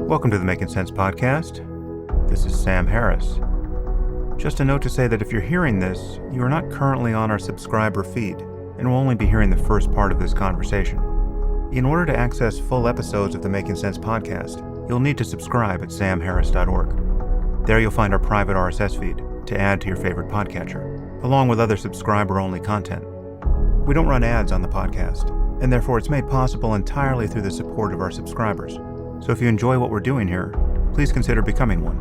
Welcome to the Making Sense podcast. This is Sam Harris. Just a note to say that if you're hearing this, you are not currently on our subscriber feed and will only be hearing the first part of this conversation. In order to access full episodes of the Making Sense podcast, you'll need to subscribe at samharris.org. There you'll find our private RSS feed to add to your favorite podcatcher, along with other subscriber-only content. We don't run ads on the podcast, and therefore it's made possible entirely through the support of our subscribers. So if you enjoy what we're doing here, please consider becoming one.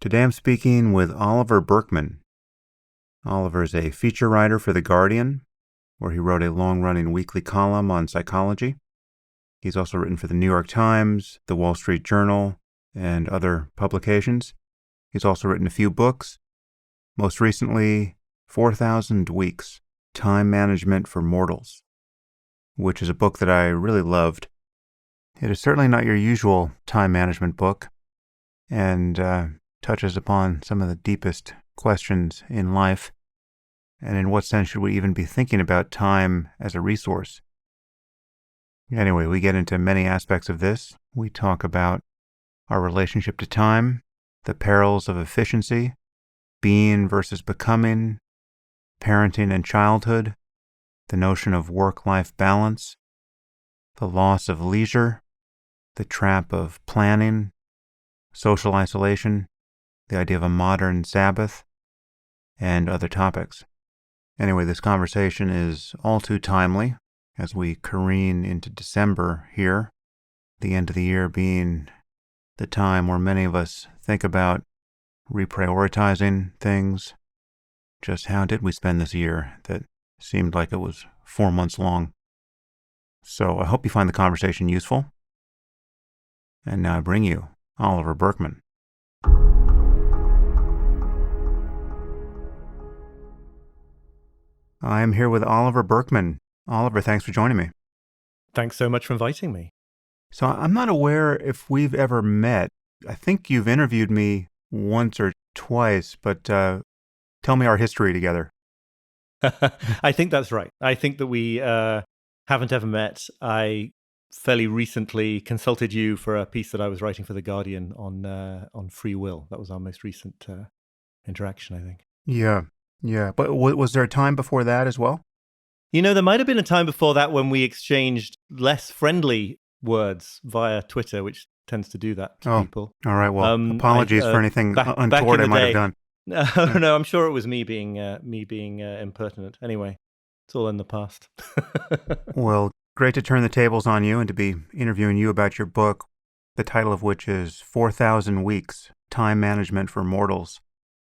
Today I'm speaking with Oliver Burkeman. Oliver is a feature writer for The Guardian, where he wrote a long-running weekly column on psychology. He's also written for the New York Times, the Wall Street Journal, and other publications. He's also written a few books, most recently 4,000 Weeks, Time Management for Mortals, which is a book that I really loved. It is certainly not your usual time management book, and touches upon some of the deepest questions in life, and in what sense should we even be thinking about time as a resource? Anyway, we get into many aspects of this. We talk about our relationship to time, the perils of efficiency, being versus becoming, parenting and childhood, the notion of work-life balance, the loss of leisure, the trap of planning, social isolation, the idea of a modern Sabbath, and other topics. Anyway, this conversation is all too timely as we careen into December here, the end of the year being the time where many of us think about reprioritizing things. Just how did we spend this year that seemed like it was 4 months long? So I hope you find the conversation useful. And now I bring you Oliver Burkeman. I am here with Oliver Burkeman. Oliver, thanks for joining me. Thanks so much for inviting me. So I'm not aware if we've ever met. I think you've interviewed me once or twice, but tell me our history together. I think that's right. I think that we haven't ever met. I fairly recently consulted you for a piece that I was writing for The Guardian on free will. That was our most recent interaction, I think. Yeah. But was there a time before that as well? You know, there might have been a time before that when we exchanged less friendly words via Twitter, which tends to do that to people. All right. Well, apologies for anything untoward I might have done. No, I'm sure it was me being impertinent. Anyway, it's all in the past. Well, great to turn the tables on you and to be interviewing you about your book, the title of which is 4,000 Weeks, Time Management for Mortals.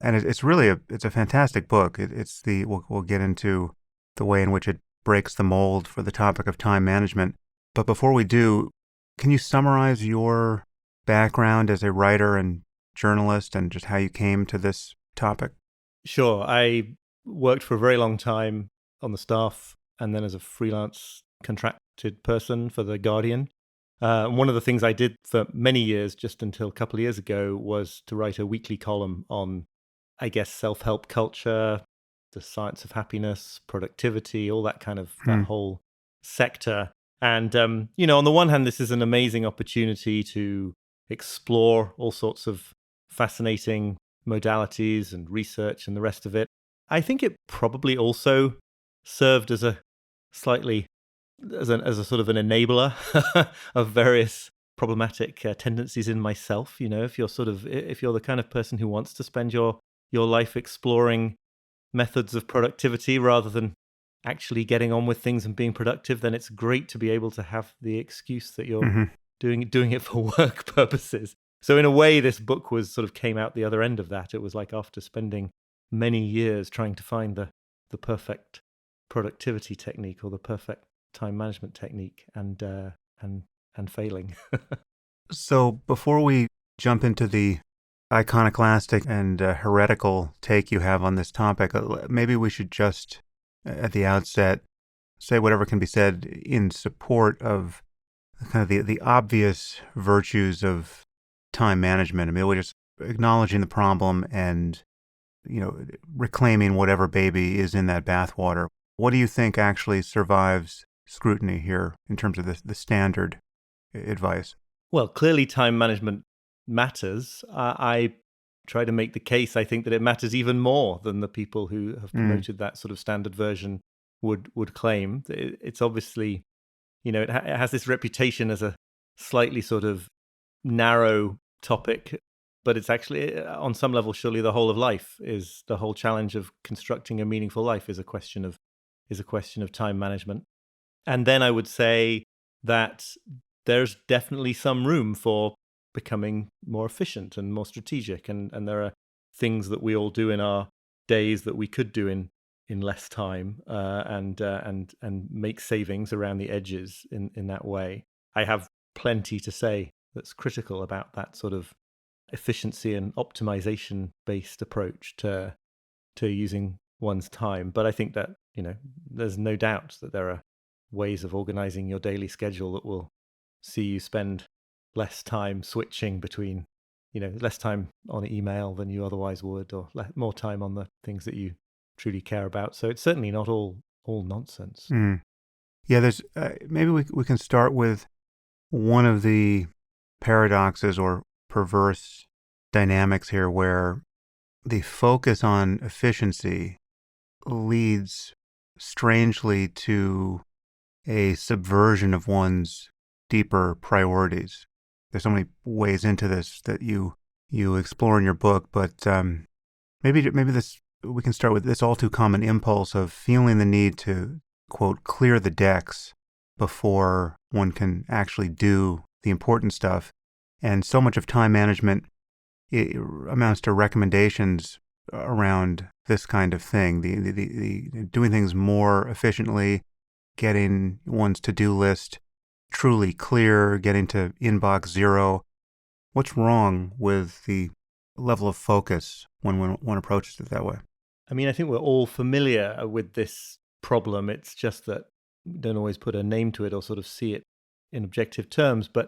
And it's really a fantastic book. We'll get into the way in which it breaks the mold for the topic of time management. But before we do, can you summarize your background as a writer and journalist and just how you came to this topic? Sure. I worked for a very long time on the staff and then as a freelance contracted person for The Guardian. One of the things I did for many years, just until a couple of years ago, was to write a weekly column on, I guess, self-help culture, the science of happiness, productivity, all that kind of that whole sector. And, on the one hand, this is an amazing opportunity to explore all sorts of fascinating modalities and research and the rest of it. I think it probably also served as a sort of an enabler of various problematic tendencies in myself. You know, if you're the kind of person who wants to spend your life exploring methods of productivity rather than actually getting on with things and being productive, then it's great to be able to have the excuse that you're doing it for work purposes. So in a way, this book came out the other end of that. It was like after spending many years trying to find the perfect productivity technique or the perfect time management technique and failing. So before we jump into the iconoclastic and heretical take you have on this topic, maybe we should just, at the outset, say whatever can be said in support of kind of the obvious virtues of time management. I mean, we're just acknowledging the problem and reclaiming whatever baby is in that bathwater. What do you think actually survives scrutiny here in terms of the standard advice? Well, clearly time management matters. I try to make the case, I think, that it matters even more than the people who have promoted that sort of standard version would claim. It's obviously, it has this reputation as a slightly sort of narrow topic, but it's actually, on some level, surely the whole of life is the whole challenge of constructing a meaningful life is a question of time management. And then I would say that there's definitely some room for becoming more efficient and more strategic, and there are things that we all do in our days that we could do in less time, and make savings around the edges in that way. I have plenty to say that's critical about that sort of efficiency and optimization based approach to using one's time. But I think that there's no doubt that there are ways of organizing your daily schedule that will see you spend less time switching between, less time on email than you otherwise would, or more time on the things that you truly care about. So it's certainly not all nonsense. Yeah, there's maybe we can start with one of the paradoxes or perverse dynamics here, where the focus on efficiency leads strangely to a subversion of one's deeper priorities. There's so many ways into this that you explore in your book, but maybe this we can start with this all too common impulse of feeling the need to, quote, clear the decks before one can actually do the important stuff. And so much of time management, it amounts to recommendations around this kind of thing, the doing things more efficiently, getting one's to-do list truly clear, getting to inbox zero. What's wrong with the level of focus when one approaches it that way? I mean, I think we're all familiar with this problem. It's just that we don't always put a name to it or sort of see it in objective terms. But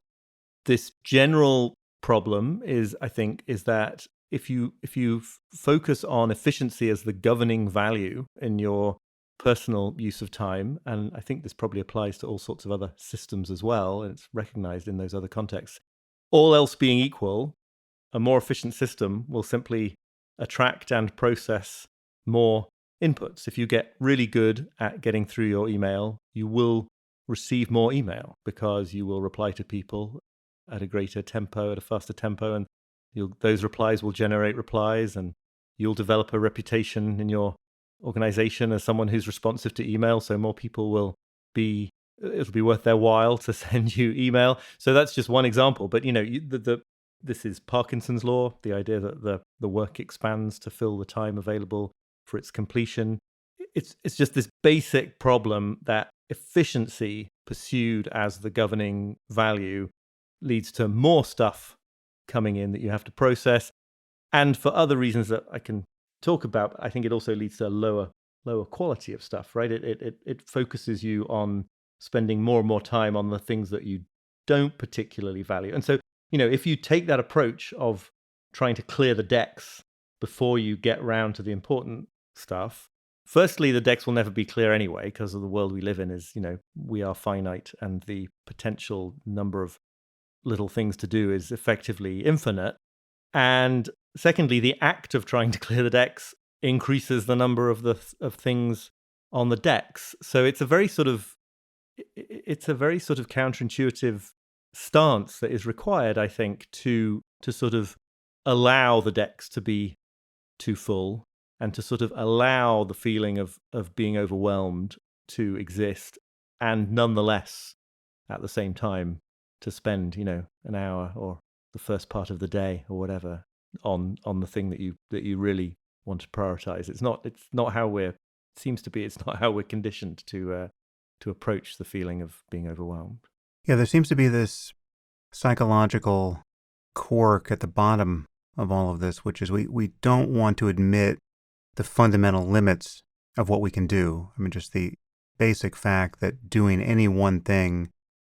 this general problem is that if you focus on efficiency as the governing value in your personal use of time, and I think this probably applies to all sorts of other systems as well, and it's recognized in those other contexts, all else being equal, a more efficient system will simply attract and process more inputs. If you get really good at getting through your email, you will receive more email because you will reply to people at a greater tempo, at a faster tempo, and those replies will generate replies, and you'll develop a reputation in your organization as someone who's responsive to email, so more people it'll be worth their while to send you email. So that's just one example, but this is Parkinson's law, the idea that the work expands to fill the time available for its completion. It's just this basic problem that efficiency pursued as the governing value leads to more stuff coming in that you have to process, and for other reasons that I can talk about, I think it also leads to a lower quality of stuff, right? It focuses you on spending more and more time on the things that you don't particularly value. And so, if you take that approach of trying to clear the decks before you get round to the important stuff, firstly, the decks will never be clear anyway, because of the world we live in is, we are finite, and the potential number of little things to do is effectively infinite. And secondly, the act of trying to clear the decks increases the number of things on the decks. So it's a very sort of counterintuitive stance that is required, I think, to sort of allow the decks to be too full, and to sort of allow the feeling of being overwhelmed to exist, and nonetheless, at the same time, to spend, an hour or the first part of the day or whatever on the thing that you really want to prioritize. It's not how we're conditioned to approach the feeling of being overwhelmed. Yeah, there seems to be this psychological cork at the bottom of all of this, which is we don't want to admit the fundamental limits of what we can do. I mean, just the basic fact that doing any one thing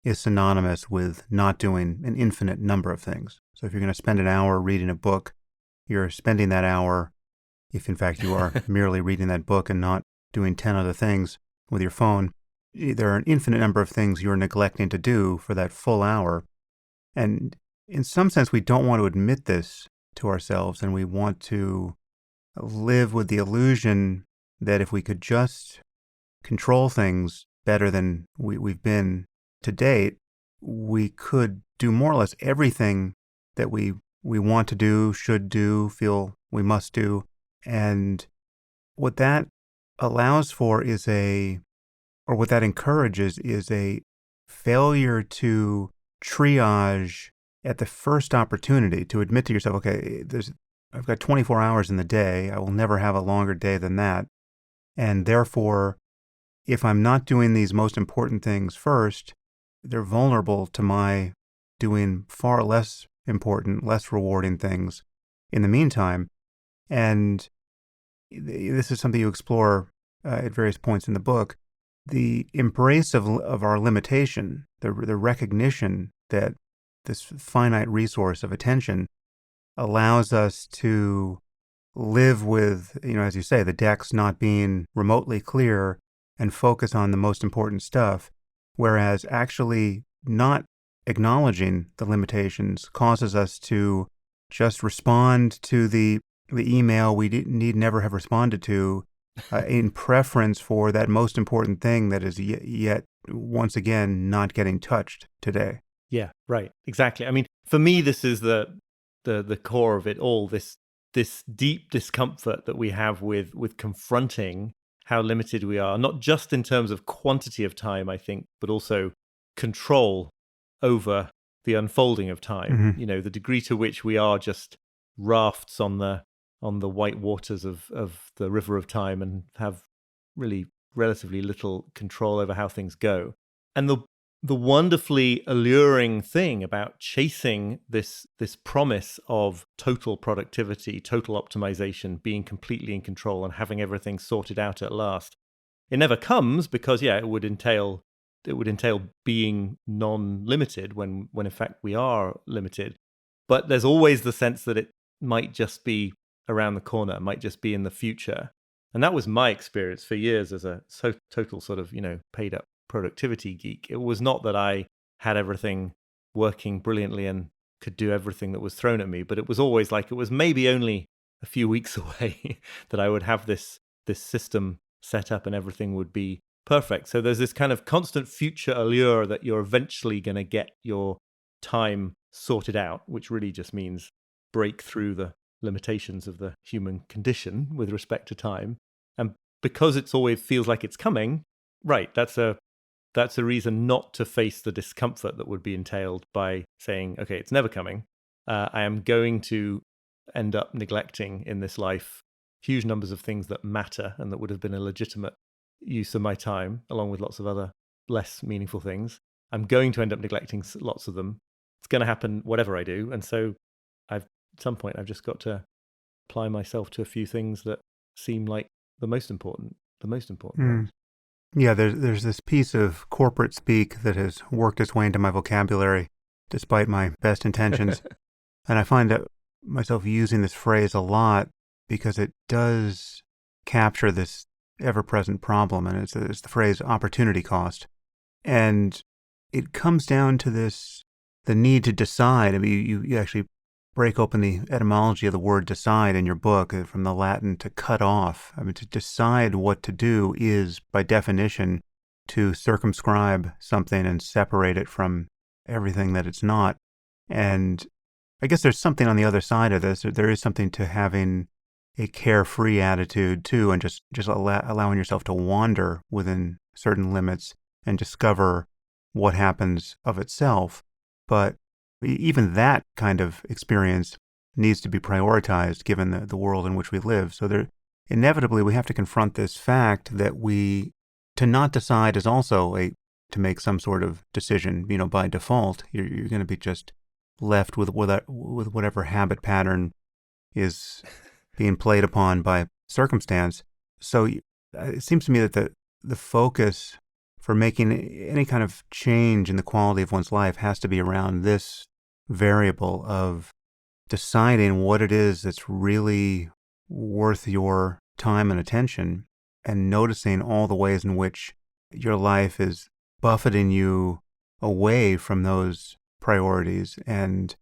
is synonymous with not doing an infinite number of things. So if you're going to spend an hour reading a book, you're spending that hour if in fact you are merely reading that book and not doing 10 other things with your phone. There are an infinite number of things you're neglecting to do for that full hour. And in some sense, we don't want to admit this to ourselves, and we want to live with the illusion that if we could just control things better than we've been to date, we could do more or less everything that we want to do, should do, feel we must do. And what that allows for is what that encourages is a failure to triage at the first opportunity, to admit to yourself, okay, I've got 24 hours in the day. I will never have a longer day than that. And therefore, if I'm not doing these most important things first, they're vulnerable to my doing far less important, less rewarding things in the meantime. And this is something you explore at various points in the book. The embrace of our limitation, the recognition that this finite resource of attention allows us to live with, as you say, the decks not being remotely clear and focus on the most important stuff, whereas actually not acknowledging the limitations causes us to just respond to the email we need never have responded to in preference for that most important thing that is yet once again not getting touched today. Yeah, right. Exactly. I mean, for me, this is the core of it all, this deep discomfort that we have with confronting how limited we are, not just in terms of quantity of time, I think, but also control over the unfolding of time. Mm-hmm. The degree to which we are just rafts on the white waters of the river of time and have really relatively little control over how things go. And the wonderfully alluring thing about chasing this promise of total productivity, total optimization, being completely in control and having everything sorted out at last, it never comes because, it would entail being non-limited when in fact we are limited. But there's always the sense that it might just be around the corner, might just be in the future. And that was my experience for years as a total sort of, paid up productivity geek. It was not that I had everything working brilliantly and could do everything that was thrown at me, but it was always like it was maybe only a few weeks away that I would have this system set up and everything would be perfect. So there's this kind of constant future allure that you're eventually going to get your time sorted out, which really just means break through the limitations of the human condition with respect to time. And because it's always feels like it's coming, right, that's a reason not to face the discomfort that would be entailed by saying, okay, it's never coming. I am going to end up neglecting in this life huge numbers of things that matter and that would have been a legitimate use of my time, along with lots of other less meaningful things. I'm going to end up neglecting lots of them. It's going to happen whatever I do. And so at some point, I've just got to apply myself to a few things that seem like the most important ones. Yeah, there's this piece of corporate speak that has worked its way into my vocabulary, despite my best intentions. And I find myself using this phrase a lot because it does capture this ever-present problem, and it's the phrase opportunity cost. And it comes down to the need to decide. I mean, you actually break open the etymology of the word decide in your book from the Latin to cut off. I mean, to decide what to do is, by definition, to circumscribe something and separate it from everything that it's not. And I guess there's something on the other side of this. There is something to having a carefree attitude too, and just allowing yourself to wander within certain limits and discover what happens of itself. But even that kind of experience needs to be prioritized given the world in which we live. So inevitably we have to confront this fact that to not decide is also to make some sort of decision. By default, you're going to be just left with whatever habit pattern is being played upon by circumstance. So it seems to me that the focus for making any kind of change in the quality of one's life has to be around this variable of deciding what it is that's really worth your time and attention, and noticing all the ways in which your life is buffeting you away from those priorities. And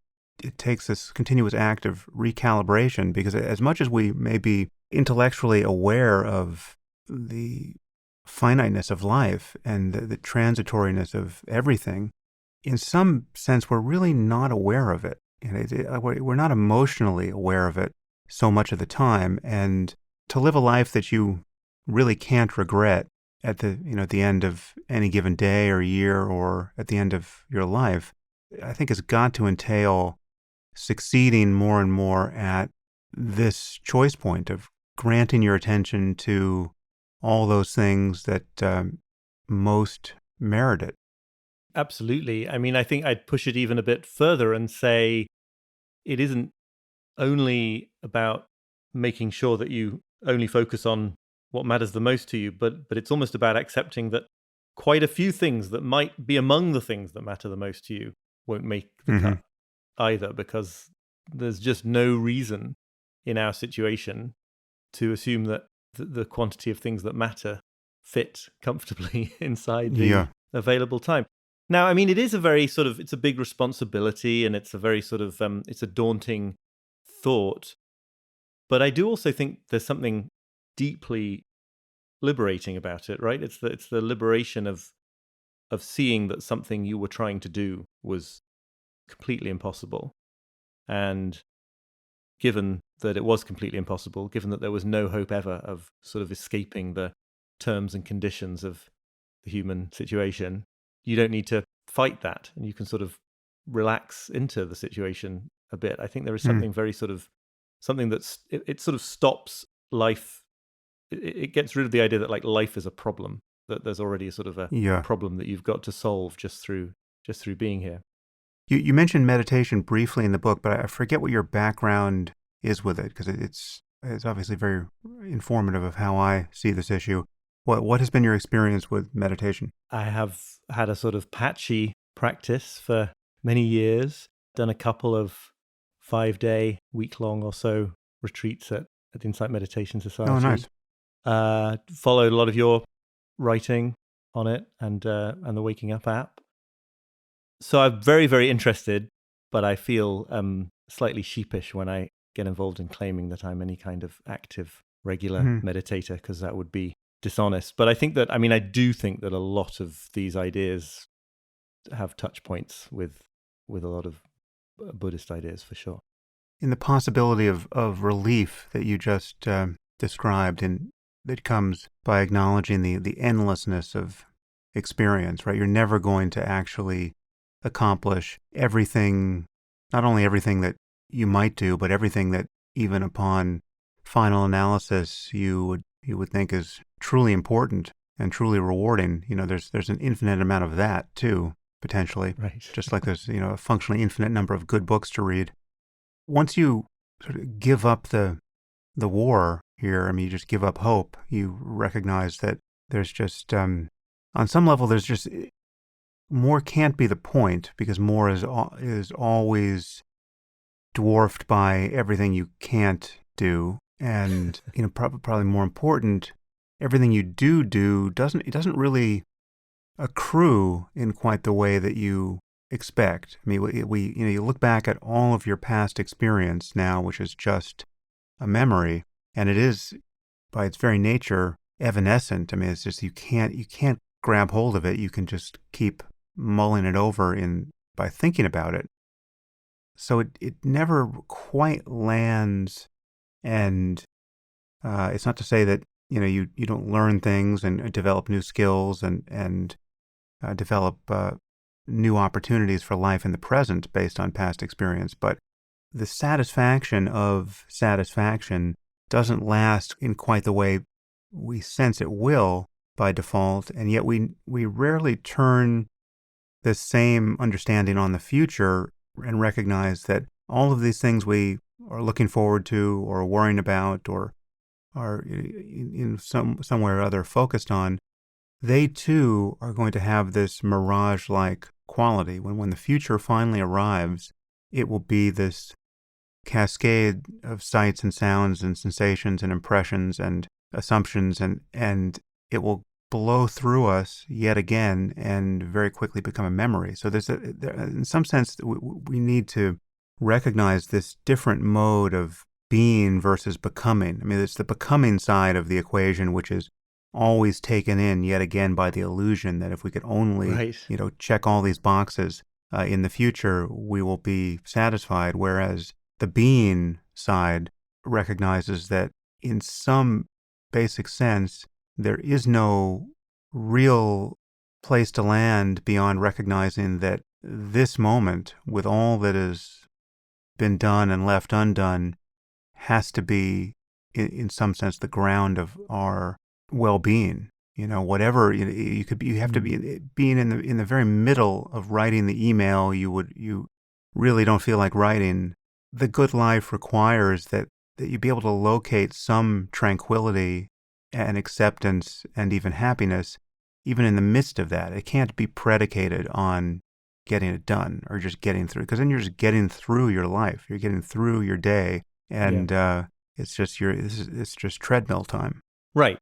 it takes this continuous act of recalibration, because as much as we may be intellectually aware of the finiteness of life and the transitoriness of everything, in some sense, we're really not aware of it. We're not emotionally aware of it so much of the time. And to live a life that you really can't regret at the end of any given day or year, or at the end of your life, I think has got to entail succeeding more and more at this choice point of granting your attention to all those things that most merit it. Absolutely. I mean, I think I'd push it even a bit further and say it isn't only about making sure that you only focus on what matters the most to you, but it's almost about accepting that quite a few things that might be among the things that matter the most to you won't make the cut either, because there's just no reason in our situation to assume that the quantity of things that matter fit comfortably inside the available time. Now, I mean, it is a very it's a big responsibility, and it's a very it's a daunting thought. But I do also think there's something deeply liberating about it, right? It's the liberation of seeing that something you were trying to do was completely impossible. And given that it was completely impossible, given that there was no hope ever of sort of escaping the terms and conditions of the human situation, you don't need to fight that, and you can sort of relax into the situation a bit. I think there is something very something that's it sort of stops life. It gets rid of the idea that like life is a problem, that there's already a sort of a problem that you've got to solve just through being here. You mentioned meditation briefly in the book, but I forget what your background is with it, because it's obviously very informative of how I see this issue. What has been your experience with meditation? I have had a sort of patchy practice for many years, done a couple of 5-day, week-long or so retreats at the Insight Meditation Society. Oh, nice. Followed a lot of your writing on it and the Waking Up app. So I'm very, very interested, but I feel slightly sheepish when I get involved in claiming that I'm any kind of active, regular meditator, because that would be dishonest. But I think that, I do think that a lot of these ideas have touch points with a lot of Buddhist ideas, for sure. In the possibility of relief that you just described, and that comes by acknowledging the endlessness of experience, right? You're never going to actually accomplish everything, not only everything that you might do, but everything that even upon final analysis you would think is truly important and truly rewarding. There's an infinite amount of that too, potentially. Right. Just like there's, a functionally infinite number of good books to read. Once you sort of give up the war here, you just give up hope. You recognize that there's just, on some level, there's just more can't be the point, because more is always dwarfed by everything you can't do. And, probably more important, everything you do doesn't really accrue in quite the way that you expect. You look back at all of your past experience now, which is just a memory, and it is by its very nature evanescent. It's just you can't grab hold of it. You can just keep mulling it over by thinking about it. So it never quite lands, and it's not to say that you don't learn things and develop new skills and develop new opportunities for life in the present based on past experience, but the satisfaction of satisfaction doesn't last in quite the way we sense it will by default, and yet we rarely turn the same understanding on the future and recognize that all of these things we are looking forward to or worrying about or are in some way or other focused on, they too are going to have this mirage-like quality. When the future finally arrives, it will be this cascade of sights and sounds and sensations and impressions and assumptions, and it will blow through us yet again and very quickly become a memory. So in some sense, we need to recognize this different mode of being versus becoming. I mean, it's the becoming side of the equation, which is always taken in yet again by the illusion that if we could only, Right. check all these boxes in the future, we will be satisfied. Whereas the being side recognizes that in some basic sense, there is no real place to land beyond recognizing that this moment, with all that has been done and left undone, has to be, in some sense, the ground of our well-being. Whatever you have to be being in the very middle of writing the email you really don't feel like writing. The good life requires that you be able to locate some tranquility and acceptance and even happiness, even in the midst of that. It can't be predicated on getting it done or just getting through, because then you're just getting through your life. You're getting through your day, and it's just treadmill time. Right.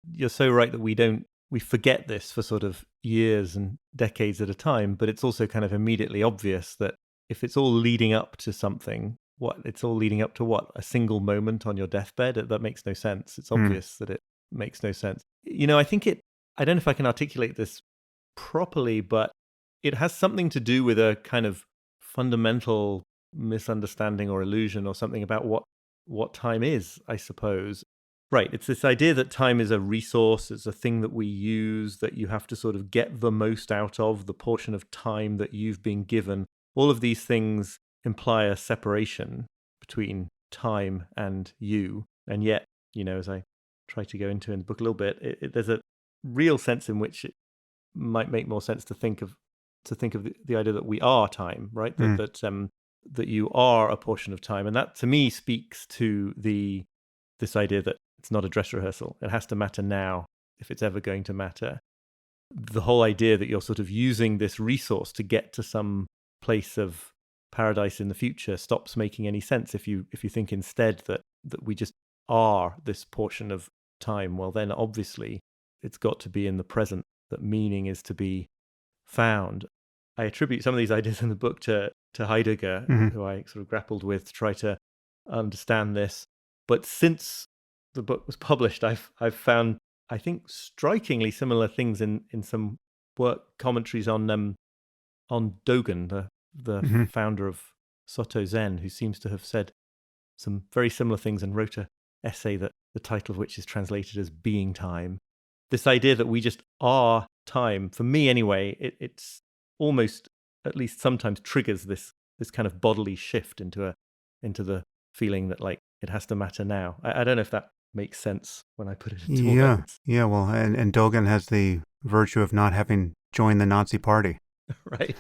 You're so right that we forget this for sort of years and decades at a time, but it's also kind of immediately obvious that if it's all leading up to something, it's all leading up to what? A single moment on your deathbed? That makes no sense. It's obvious that it makes no sense. I think I don't know if I can articulate this properly, but it has something to do with a kind of fundamental misunderstanding or illusion or something about what time is, I suppose. Right. It's this idea that time is a resource, it's a thing that we use, that you have to sort of get the most out of the portion of time that you've been given. All of these things imply a separation between time and you. And yet, as I try to go into in the book a little bit, there's a real sense in which it might make more sense to think of the idea that we are time, right? That you are a portion of time. And that to me speaks to this idea that it's not a dress rehearsal. It has to matter now if it's ever going to matter. The whole idea that you're sort of using this resource to get to some place of paradise in the future stops making any sense if you think instead that we just are this portion of time. Well, then obviously it's got to be in the present that meaning is to be found. I attribute some of these ideas in the book to Heidegger, who I sort of grappled with to try to understand this. But since the book was published, I've found, I think, strikingly similar things in some work commentaries on Dogen, the founder of Soto Zen, who seems to have said some very similar things and wrote an essay that the title of which is translated as Being Time. This idea that we just are time, for me anyway, it's almost, at least sometimes, triggers this kind of bodily shift into the feeling that like it has to matter now. I don't know if that makes sense when I put it into words. Yeah, well, and Dogen has the virtue of not having joined the Nazi party. Right,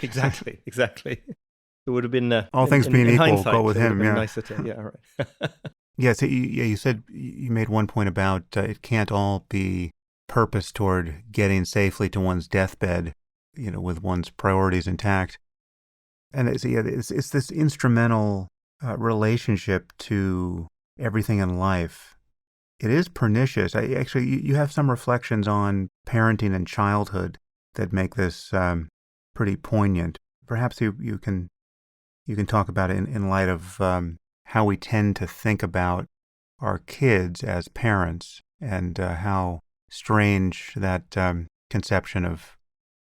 exactly. It would have been all things being in equal, hindsight, go with him. Been yeah, nicer to, yeah, right. Yeah. So you said you made one point about it can't all be purpose toward getting safely to one's deathbed, with one's priorities intact. And it's this instrumental relationship to everything in life. It is pernicious. You have some reflections on parenting and childhood that make this pretty poignant. Perhaps you can talk about it in light of how we tend to think about our kids as parents, and how strange that conception of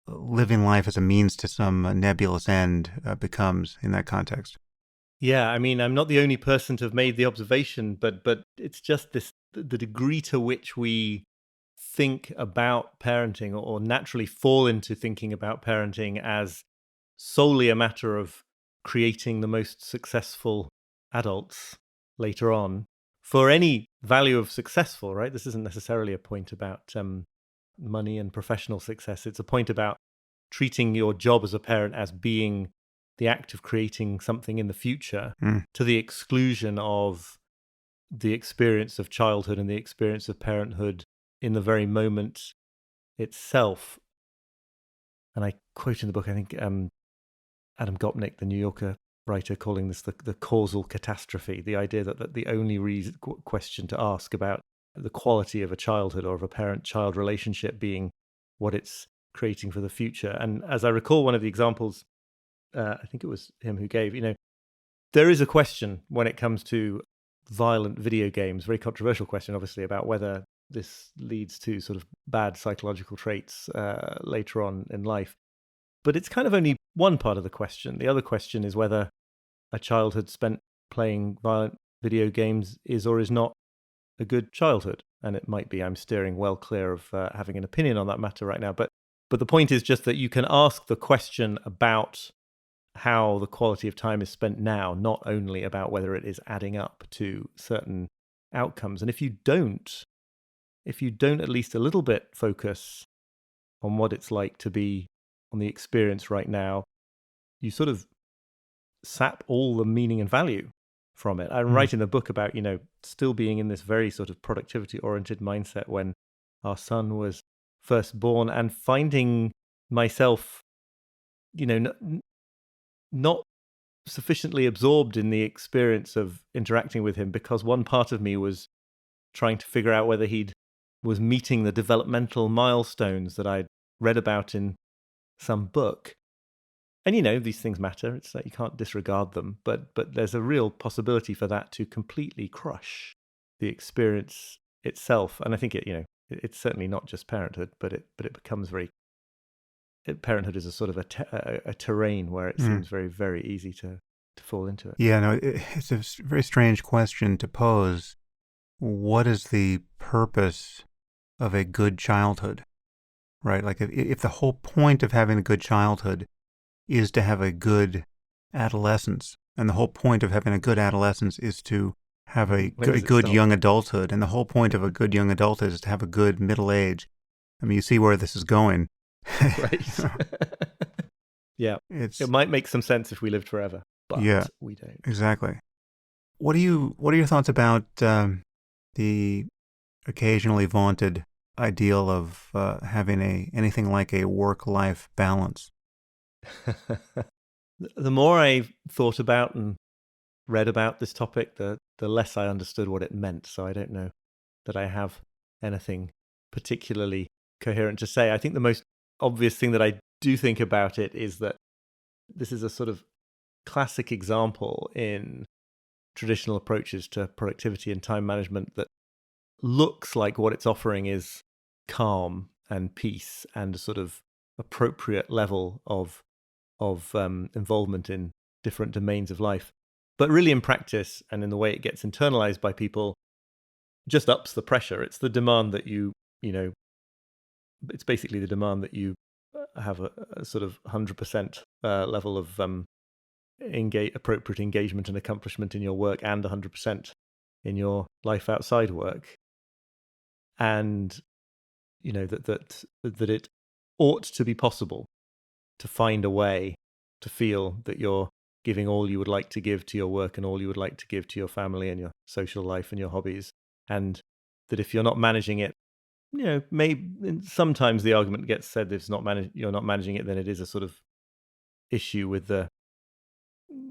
living life as a means to some nebulous end becomes in that context. Yeah, I mean, I'm not the only person to have made the observation, but it's just the degree to which we think about parenting, or naturally fall into thinking about parenting as solely a matter of creating the most successful adults later on. For any value of successful, right? This isn't necessarily a point about money and professional success. It's a point about treating your job as a parent as being the act of creating something in the future, to the exclusion of the experience of childhood and the experience of parenthood in the very moment itself. And I quote in the book, I think Adam Gopnik, the New Yorker writer calling this the causal catastrophe, the idea that the only question to ask about the quality of a childhood or of a parent-child relationship being what it's creating for the future. And as I recall, one of the examples, I think it was him who gave, there is a question when it comes to violent video games, very controversial question, obviously, about whether this leads to sort of bad psychological traits later on in life. But it's kind of only one part of the question. The other question is whether a childhood spent playing violent video games is or is not a good childhood. And it might be I'm steering well clear of having an opinion on that matter right now. But the point is just that you can ask the question about how the quality of time is spent now, not only about whether it is adding up to certain outcomes. And if you don't at least a little bit focus on what it's like to be on the experience right now, you sort of sap all the meaning and value from it. I'm writing a book about, still being in this very sort of productivity-oriented mindset when our son was first born, and finding myself, not sufficiently absorbed in the experience of interacting with him, because one part of me was trying to figure out whether he was meeting the developmental milestones that I'd read about in some book. And, these things matter. It's like you can't disregard them. But there's a real possibility for that to completely crush the experience itself. And I think it's certainly not just parenthood, but it becomes parenthood is a sort of a terrain where it seems very, very easy to fall into it. Yeah, no, it's a very strange question to pose. What is the purpose of a good childhood, right? Like if the whole point of having a good childhood is to have a good adolescence, and the whole point of having a good adolescence is to have a good young adulthood, and the whole point of a good young adulthood is to have a good middle age. I mean, you see where this is going. Right. Yeah. It might make some sense if we lived forever, but we don't. Exactly. What are your thoughts about the occasionally vaunted ideal of having anything like a work-life balance? The more I thought about and read about this topic, the less I understood what it meant. So I don't know that I have anything particularly coherent to say. I think the most obvious thing that I do think about it is that this is a sort of classic example in traditional approaches to productivity and time management that looks like what it's offering is calm and peace and a sort of appropriate level of involvement in different domains of life. But really in practice and in the way it gets internalized by people, just ups the pressure. It's the demand that it's basically the demand that you have a sort of 100% level of appropriate engagement and accomplishment in your work, and 100% in your life outside work. And, that it ought to be possible to find a way to feel that you're giving all you would like to give to your work and all you would like to give to your family and your social life and your hobbies. And that if you're not managing it, sometimes the argument gets said that you're not managing it, then it is a sort of issue with the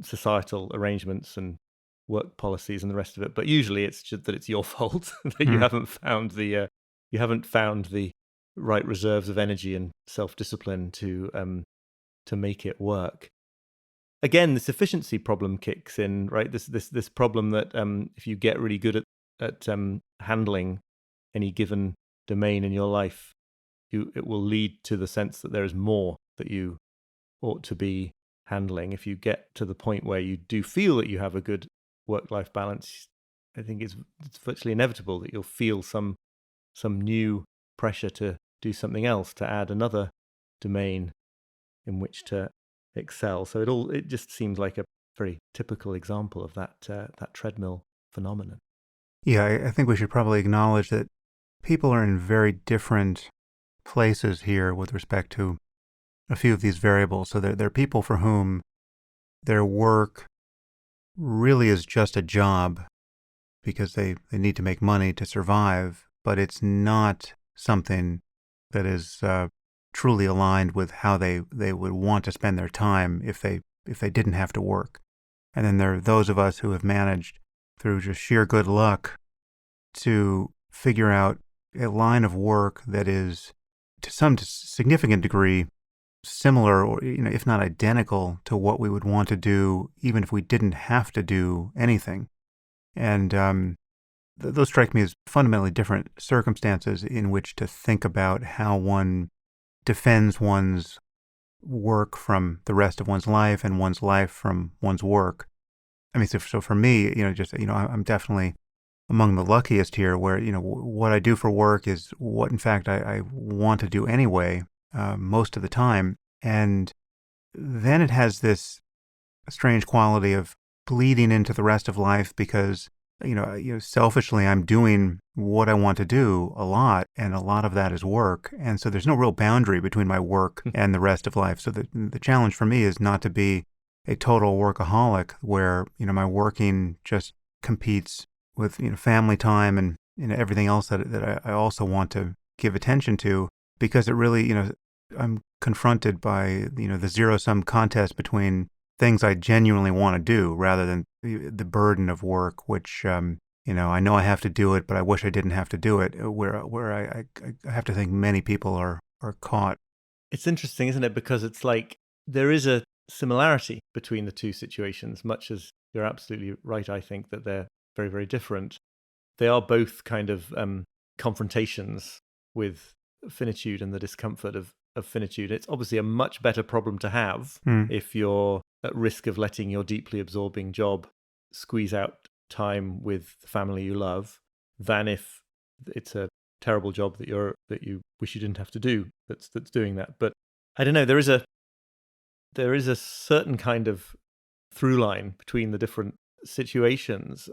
societal arrangements and work policies and the rest of it. But usually it's just that it's your fault that you haven't found the right reserves of energy and self-discipline to make it work. Again, the sufficiency problem kicks in, right? This problem that if you get really good at handling any given domain in your life, it will lead to the sense that there is more that you ought to be handling. If you get to the point where you do feel that you have a good work-life balance, I think it's virtually inevitable that you'll feel some new pressure to do something else, to add another domain in which to excel. So it just seems like a very typical example of that treadmill phenomenon. Yeah, I think we should probably acknowledge that people are in very different places here with respect to a few of these variables. So there are people for whom their work really is just a job because they need to make money to survive, but it's not something that is truly aligned with how they would want to spend their time if they didn't have to work. And then there are those of us who have managed through just sheer good luck to figure out a line of work that is to some significant degree similar or, if not identical to what we would want to do even if we didn't have to do anything. And those strike me as fundamentally different circumstances in which to think about how one defends one's work from the rest of one's life and one's life from one's work. I mean, so for me, I'm definitely among the luckiest here where, what I do for work is what, in fact, I want to do anyway, most of the time. And then it has this strange quality of bleeding into the rest of life because, selfishly, I'm doing what I want to do a lot, and a lot of that is work. And so there's no real boundary between my work and the rest of life. So the challenge for me is not to be a total workaholic where, my working just competes with, family time and, everything else that I also want to give attention to, because it really, I'm confronted by, the zero-sum contest between things I genuinely want to do rather than the burden of work, which, I know I have to do it, but I wish I didn't have to do it, where I have to think many people are caught. It's interesting, isn't it? Because it's like there is a similarity between the two situations, much as you're absolutely right, I think, that they're very, very different. They are both kind of confrontations with finitude and the discomfort of finitude. It's obviously a much better problem to have if you're at risk of letting your deeply absorbing job squeeze out time with the family you love than if it's a terrible job that you wish you didn't have to do that's doing that. But I don't know, there is a certain kind of through line between the different situations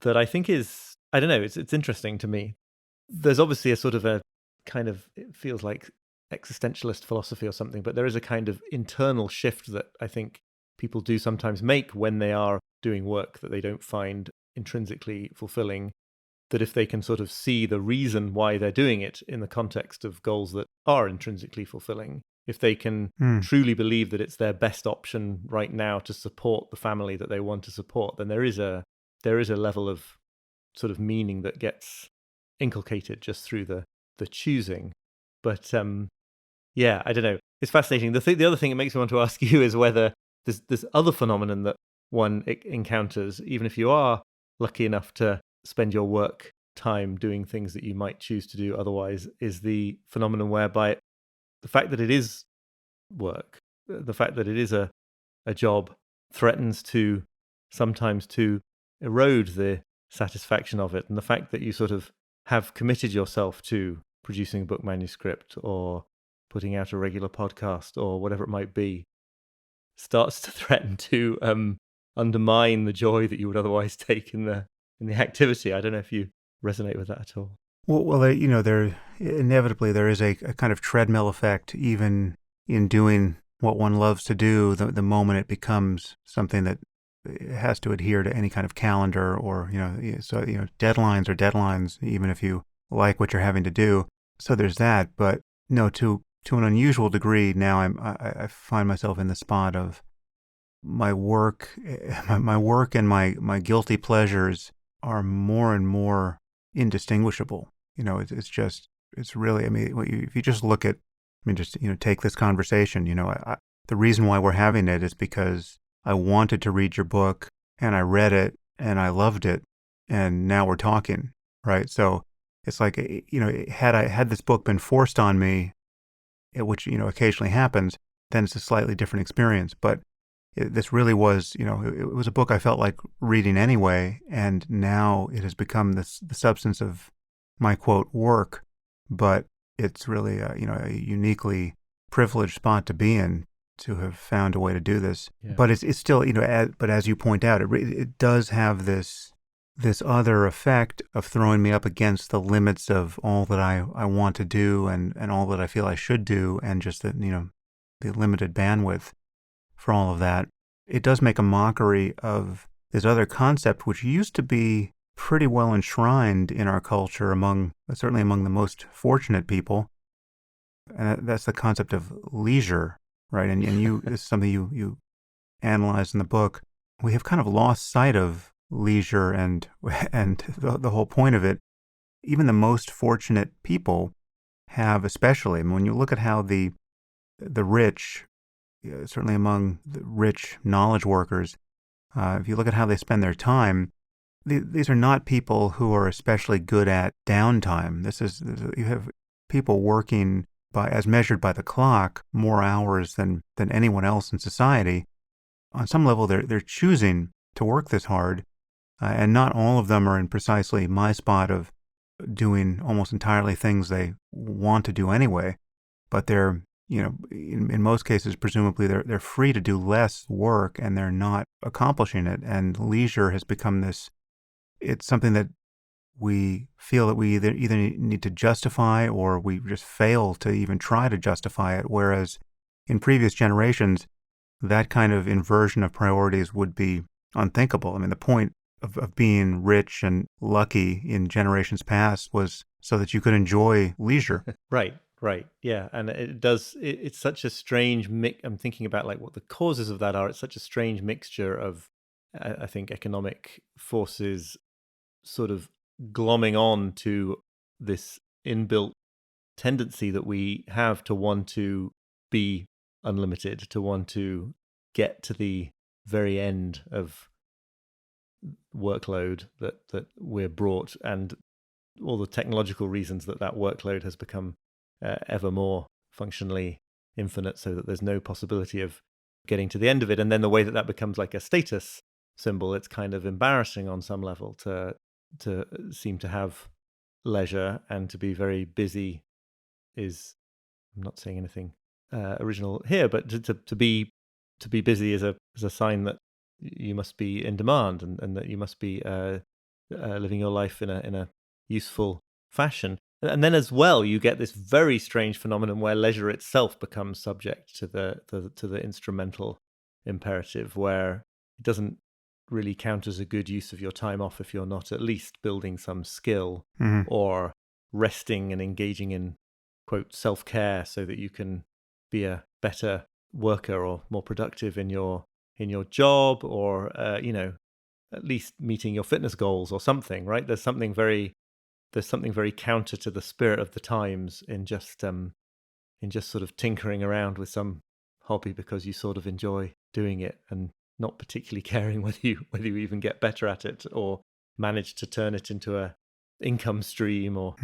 that I think is, I don't know, it's interesting to me. There's obviously a sort of a kind of, it feels like existentialist philosophy or something, but there is a kind of internal shift that I think people do sometimes make when they are doing work that they don't find intrinsically fulfilling, that if they can sort of see the reason why they're doing it in the context of goals that are intrinsically fulfilling, if they can truly believe that it's their best option right now to support the family that they want to support, then there is a level of sort of meaning that gets inculcated just through the choosing. But yeah, I don't know. It's fascinating. The other thing it makes me want to ask you is whether this other phenomenon that one encounters, even if you are lucky enough to spend your work time doing things that you might choose to do otherwise, is the phenomenon whereby the fact that it is work, the fact that it is a job, threatens to sometimes to erode the satisfaction of it. And the fact that you sort of have committed yourself to producing a book manuscript or putting out a regular podcast or whatever it might be starts to threaten to undermine the joy that you would otherwise take in the activity. I don't know if you resonate with that at all. Well, there inevitably there is a kind of treadmill effect, even in doing what one loves to do. The moment it becomes something that has to adhere to any kind of calendar, or deadlines are deadlines, even if you like what you're having to do. So there's that. But no, to an unusual degree now, I find myself in the spot of my work and my guilty pleasures are more and more indistinguishable. It's really, I mean, if you just look at, take this conversation, the reason why we're having it is because I wanted to read your book and I read it and I loved it and now we're talking, right? So it's like, had this book been forced on me, which, occasionally happens, then it's a slightly different experience. But this really was, it was a book I felt like reading anyway, and now it has become the substance of my, quote, work. But it's really, a uniquely privileged spot to be in, to have found a way to do this. Yeah. But it's still, but as you point out, it does have this other effect of throwing me up against the limits of all that I want to do and all that I feel I should do, and just the limited bandwidth for all of that. It does make a mockery of this other concept, which used to be pretty well enshrined in our culture, certainly among the most fortunate people. And that's the concept of leisure, right? And you this is something you analyze in the book. we have kind of lost sight of leisure and the whole point of it. Even the most fortunate people have, especially, I mean, when you look at how the rich, certainly among the rich knowledge workers, if you look at how they spend their time, these are not people who are especially good at downtime. You have people working as measured by the clock, more hours than anyone else in society. On some level, they're choosing to work this hard, and not all of them are in precisely my spot of doing almost entirely things they want to do anyway. But they're, in most cases, presumably they're free to do less work, and they're not accomplishing it. And leisure has become this. It's something that we feel that we either need to justify, or we just fail to even try to justify it. Whereas in previous generations, that kind of inversion of priorities would be unthinkable. I mean, the point of being rich and lucky in generations past was so that you could enjoy leisure. Right. Yeah. And it's such a strange mix. I'm thinking about like what the causes of that are. It's such a strange mixture of, I think, economic forces sort of glomming on to this inbuilt tendency that we have to want to be unlimited, to want to get to the very end of workload that we're brought, and all the technological reasons that workload has become ever more functionally infinite, so that there's no possibility of getting to the end of it. And then the way that becomes like a status symbol, it's kind of embarrassing on some level to seem to have leisure and to be very busy. I'm not saying anything original here, but to be busy is a sign that you must be in demand, and that you must be living your life in a useful fashion. And then as well, you get this very strange phenomenon where leisure itself becomes subject to the instrumental imperative, where it doesn't really count as a good use of your time off if you're not at least building some skill, or resting and engaging in, quote, self-care, so that you can be a better worker or more productive in your job, or at least meeting your fitness goals or something, right? There's something very counter to the spirit of the times in just sort of tinkering around with some hobby because you sort of enjoy doing it, and not particularly caring whether you even get better at it or manage to turn it into a income stream or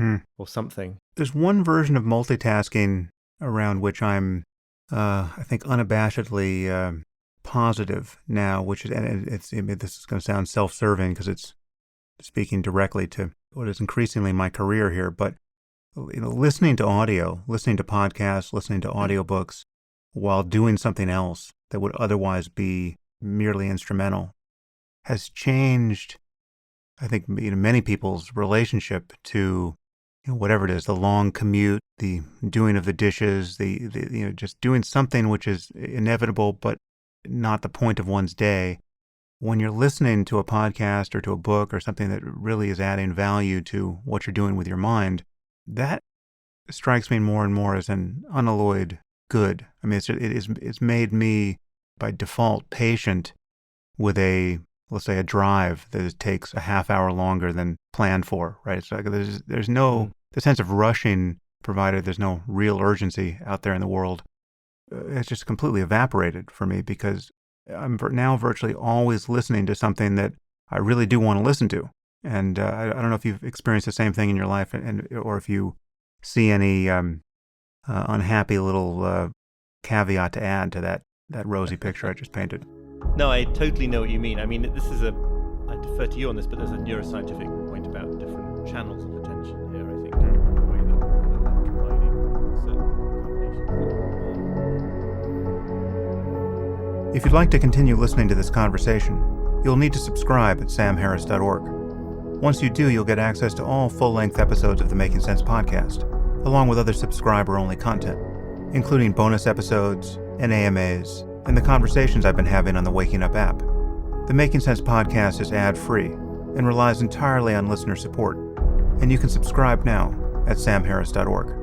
something. There's one version of multitasking around which I'm, I think, unabashedly positive now, which is, and this is going to sound self-serving because it's speaking directly to what is increasingly my career here, but listening to audio, listening to podcasts, listening to audiobooks while doing something else that would otherwise be merely instrumental has changed, I think, many people's relationship to whatever it is, the long commute, the doing of the dishes, the just doing something which is inevitable but not the point of one's day. When you're listening to a podcast or to a book or something that really is adding value to what you're doing with your mind, that strikes me more and more as an unalloyed good. I mean, it's made me by default patient with let's say a drive that takes a half hour longer than planned for, right? It's like there's no the sense of rushing, provided there's no real urgency out there in the world. It's just completely evaporated for me, because I'm now virtually always listening to something that I really do want to listen to. And I don't know if you've experienced the same thing in your life, or if you see any unhappy little caveat to add to that rosy picture I just painted. No, I totally know what you mean. I mean, I defer to you on this, but there's a neuroscientific point about different channels of attention here, I think, and the way that we're combining certain combinations. If you'd like to continue listening to this conversation, you'll need to subscribe at samharris.org. Once you do, you'll get access to all full-length episodes of the Making Sense podcast, along with other subscriber-only content, including bonus episodes and AMAs, and the conversations I've been having on the Waking Up app. The Making Sense podcast is ad-free and relies entirely on listener support, and you can subscribe now at samharris.org.